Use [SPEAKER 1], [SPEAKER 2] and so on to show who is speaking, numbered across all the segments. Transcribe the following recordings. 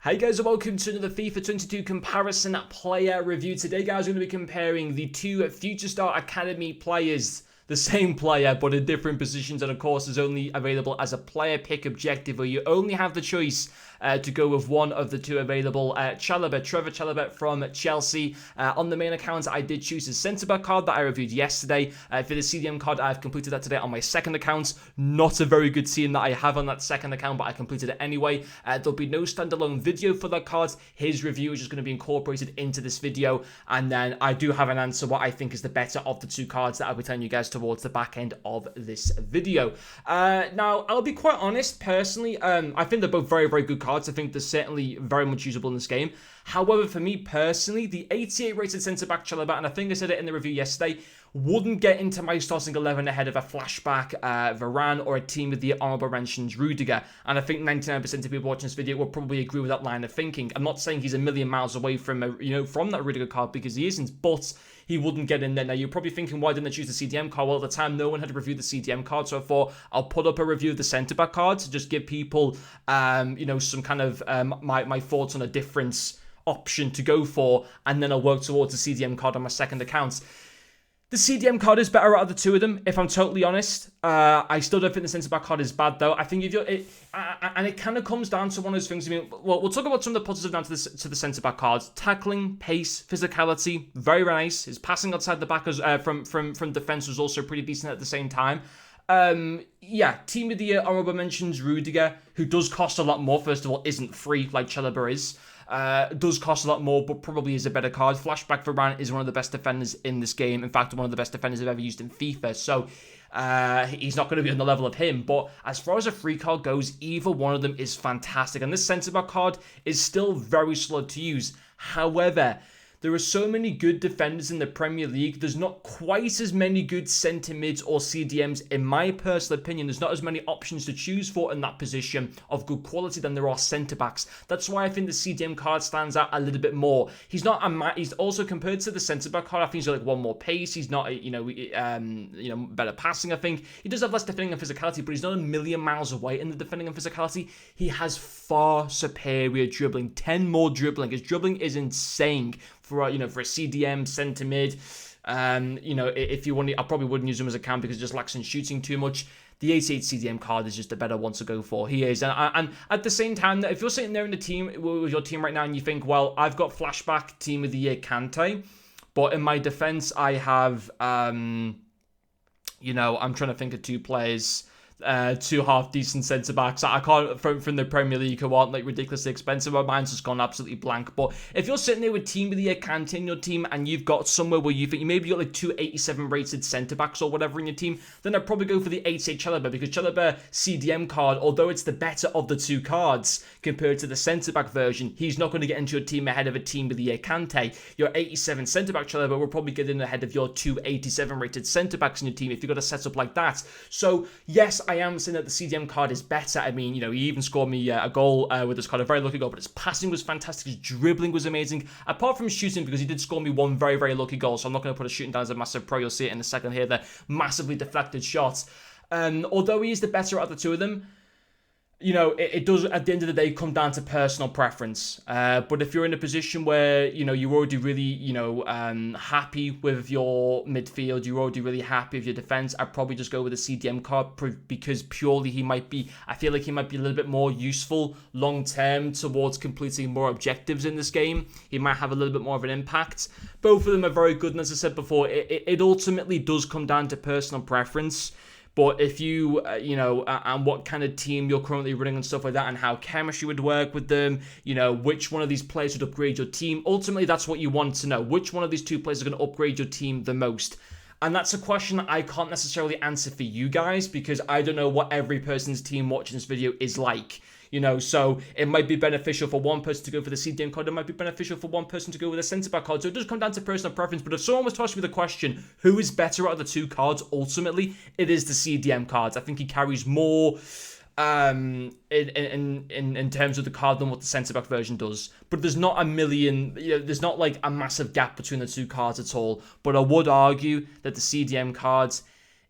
[SPEAKER 1] Hey guys, and welcome to another FIFA 22 comparison player review. Today guys, we're going to be comparing the two Future Star Academy players. The same player, but in different positions, and of course is only available as a player pick objective, where you only have the choice to go with one of the two available. Trevor Chalobah from Chelsea. On the main account, I did choose his centre-back card that I reviewed yesterday. For the CDM card, I've completed that today on my second account. Not a very good team that I have on that second account, but I completed it anyway. There'll be no standalone video for that card. His review is just going to be incorporated into this video, and then I do have an answer what I think is the better of the two cards that I'll be telling you guys towards the back end of this video. Now, I'll be quite honest, personally, I think they're both very, very good cards. I think they're certainly very much usable in this game. However, for me personally, the 88 rated centre-back Chalobah, and I think I said it in the review yesterday, wouldn't get into my starting 11 ahead of a flashback Varane or a team with the honourable mentions Rudiger. And I think 99% of people watching this video will probably agree with that line of thinking. I'm not saying he's a million miles away from from that Rudiger card, because he isn't, but he wouldn't get in there. Now, you're probably thinking, why didn't I choose the CDM card? Well, at the time, no one had reviewed the CDM card, so I thought I'll put up a review of the centre-back card to just give people, some kind of my thoughts on a different option to go for, and then I'll work towards the CDM card on my second account. The CDM card is better out of the two of them, if I'm totally honest. I still don't think the centre-back card is bad, though. I think if you're... and it kind of comes down to one of those things. I mean, well, we'll talk about some of the positives down to the centre-back cards. Tackling, pace, physicality, very, very nice. His passing outside the back from defence was also pretty decent at the same time. Yeah, team of the year, honourable mentions Rudiger, who does cost a lot more. First of all, isn't free like Chalobah is. Does cost a lot more, but probably is a better card. Flashback Varane is one of the best defenders in this game. In fact, one of the best defenders I've ever used in FIFA. So he's not going to be on the level of him. But as far as a free card goes, either one of them is fantastic. And this centre-back card is still very slow to use. However, there are so many good defenders in the Premier League. There's not quite as many good centre mids or CDMs, in my personal opinion. There's not as many options to choose for in that position of good quality than there are centre backs. That's why I think the CDM card stands out a little bit more. He's not he's also, compared to the centre back card, I think he's got like one more pace. He's not better passing. I think he does have less defending and physicality, but he's not a million miles away in the defending and physicality. He has far superior dribbling, 10 more dribbling. His dribbling is insane. For a CDM centre mid, if you want, I probably wouldn't use him as a cam because it just lacks in shooting too much. The 88 CDM card is just a better one to go for. He is, and at the same time, if you're sitting there in the team with your team right now and you think, well, I've got flashback team of the year Kante, but in my defense I have, I'm trying to think of two players. Two half decent centre backs. I can't from the Premier League who aren't like ridiculously expensive. My mind's just gone absolutely blank. But if you're sitting there with team of the year Kante in your team, and you've got somewhere where you think you maybe got like two 87 rated centre backs or whatever in your team, then I'd probably go for the 88 Chalobah, because Chalobah CDM card, although it's the better of the two cards compared to the centre back version, he's not going to get into your team ahead of a team of the year Kante. Your 87 centre back Chalobah will probably get in ahead of your two 87 rated centre backs in your team if you've got a setup like that. So yes, I am saying that the CDM card is better. I mean, he even scored me a goal with this card, a very lucky goal, but his passing was fantastic, his dribbling was amazing, apart from shooting, because he did score me one very, very lucky goal, so I'm not going to put a shooting down as a massive pro. You'll see it in a second here, the massively deflected shots. Although he is the better out of the two of them, it does, at the end of the day, come down to personal preference. But if you're in a position where, you're already really, happy with your midfield, you're already really happy with your defense, I'd probably just go with a CDM card, because purely I feel like he might be a little bit more useful long-term towards completing more objectives in this game. He might have a little bit more of an impact. Both of them are very good, and as I said before, it ultimately does come down to personal preference. But if you, and what kind of team you're currently running and stuff like that, and how chemistry would work with them, which one of these players would upgrade your team, ultimately that's what you want to know. Which one of these two players are going to upgrade your team the most? And that's a question I can't necessarily answer for you guys, because I don't know what every person's team watching this video is like. So it might be beneficial for one person to go for the CDM card. It might be beneficial for one person to go with a centre-back card. So it does come down to personal preference. But if someone was to ask me the question, who is better out of the two cards, ultimately, it is the CDM cards. I think he carries more in terms of the card than what the centre-back version does. But there's not there's not like a massive gap between the two cards at all. But I would argue that the CDM cards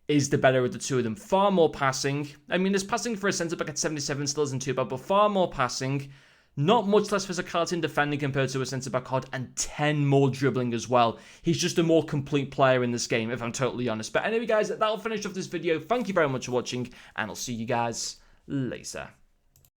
[SPEAKER 1] is the better of the two of them. Far more passing. I mean, his passing for a centre-back at 77 still isn't too bad, but far more passing, Not much less physicality in defending compared to a centre-back card, and 10 more dribbling as well. He's just a more complete player in this game, if I'm totally honest. But anyway, guys, that'll finish off this video. Thank you very much for watching, and I'll see you guys later.